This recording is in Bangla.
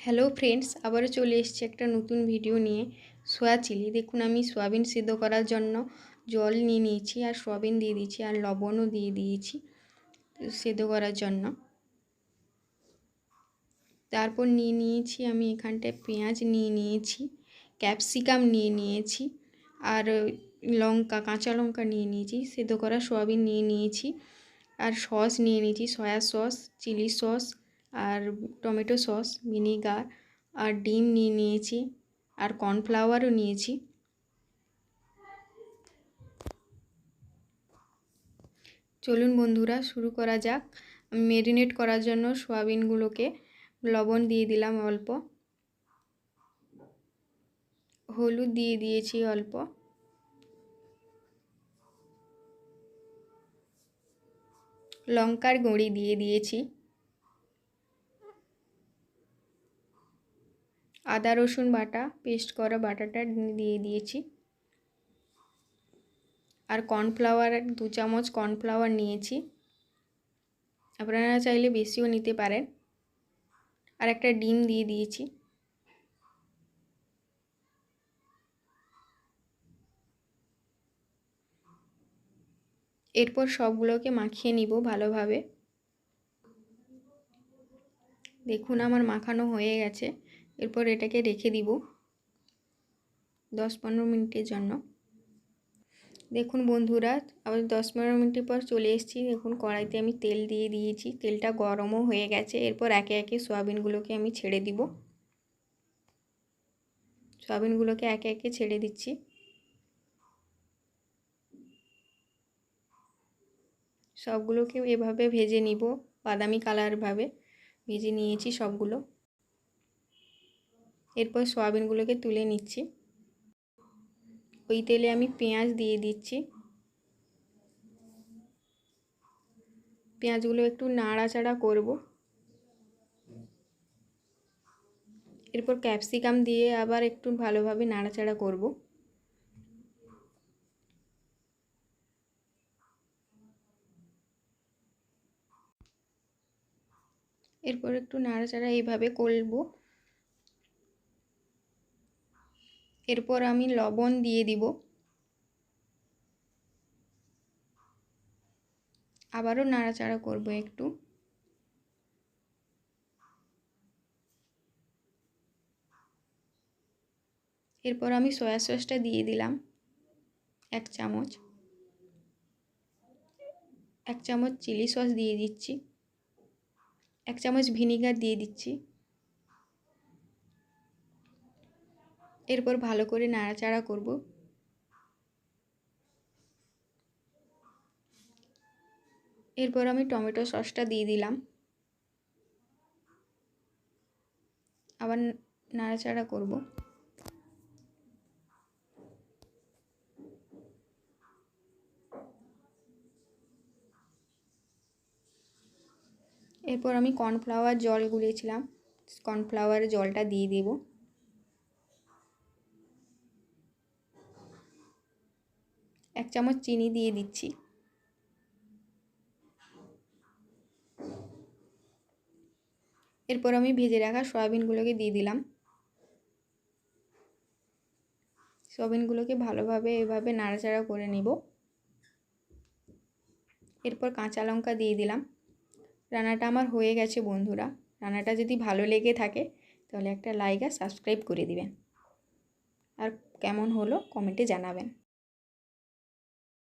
হ্যালো ফ্রেন্ডস, আবারও চলে এসেছি একটা নতুন ভিডিও নিয়ে। Soya chilli. দেখুন, আমি সয়াবিন সিদ্ধ করার জন্য জল নিয়ে নিয়েছি আর সয়াবিন দিয়ে দিয়েছি আর লবণও দিয়ে দিয়েছি সিদ্ধ করার জন্য। তারপর নিয়ে নিয়েছি আমি এখানটায় পেঁয়াজ নিয়ে নিয়েছি, ক্যাপসিকাম নিয়ে নিয়েছি আর লঙ্কা, কাঁচা লঙ্কা নিয়ে নিয়েছি, সিদ্ধ করা সয়াবিন নিয়ে নিয়েছি আর সস নিয়ে নিয়েছি, সয়া সস, চিলি সস আর টমেটো সস, ভিনিগার আর ডিম নিয়ে নিয়েছি আর কর্নফ্লাওয়ারও নিয়েছি। চলুন বন্ধুরা, শুরু করা যাক। আমি ম্যারিনেট করার জন্য সয়াবিনগুলোকে লবণ দিয়ে দিলাম অল্প, হলুদ দিয়ে দিয়েছি অল্প, লঙ্কার গুঁড়ি দিয়ে দিয়েছি, আদা রসুন বাটা, পেস্ট করা বাটাটা দিয়ে দিয়েছি আর কর্নফ্লাওয়ার 2 চামচ কর্নফ্লাওয়ার নিয়েছি। আপনারা চাইলে বেশিও নিতে পারেন। আর একটা ডিম দিয়ে দিয়েছি। এরপর সবগুলোকে মাখিয়ে নিব ভালোভাবে। দেখুন, আমার মাখানো হয়ে গেছে। এরপর এটাকে রেখে দিব 10-15 মিনিটের জন্য। দেখুন বন্ধুরা, আবার 10-15 মিনিটের পর চলে এসেছি। দেখুন, কড়াইতে আমি তেল দিয়ে দিয়েছি, তেলটা গরমও হয়ে গেছে। এরপর একে একে সয়াবিনগুলোকে আমি ছেড়ে দিব। সয়াবিনগুলোকে একে একে ছেড়ে দিচ্ছি। সবগুলোকে এভাবে ভেজে নিব, বাদামি কালারভাবে ভেজে নিয়েছি সবগুলো। এরপর সয়াবিনগুলোকে তুলে নিচ্ছি। ওই তেলে আমি পেঁয়াজ দিয়ে দিচ্ছি। পেঁয়াজগুলো একটু নাড়াচাড়া করব। এরপর ক্যাপসিকাম দিয়ে আবার একটু ভালোভাবে নাড়াচাড়া করব। এরপর একটু নাড়াচাড়া এইভাবে করব। এরপর আমি লবণ দিয়ে দিব। আবারও নাড়াচাড়া করব একটু। এরপর আমি সয়া সসটা দিয়ে দিলাম 1 চামচ। 1 চামচ চিলি সস দিয়ে দিচ্ছি। 1 চামচ ভিনিগার দিয়ে দিচ্ছি। এরপর ভালো করে নাড়াচাড়া করব। এরপর আমি টমেটো সসটা দিয়ে দিলাম। আবার নাড়াচাড়া করব। এরপর আমি কর্নফ্লাওয়ার জল গুলিয়েছিলাম, কর্নফ্লাওয়ারের জলটা দিয়ে দেব। এক চামচ চিনি দিয়ে দিচ্ছি। এরপর আমি ভেজে রাখা সয়াবিনগুলোকে দিয়ে দিলাম। সয়াবিনগুলোকে ভালোভাবে এভাবে নাড়াচাড়া করে নিব। এরপর কাঁচা লঙ্কা দিয়ে দিলাম। রান্নাটা আমার হয়ে গেছে বন্ধুরা। রান্নাটা যদি ভালো লেগে থাকে তাহলে একটা লাইক আর সাবস্ক্রাইব করে দিবেন। আর কেমন হলো কমেন্টে জানাবেন।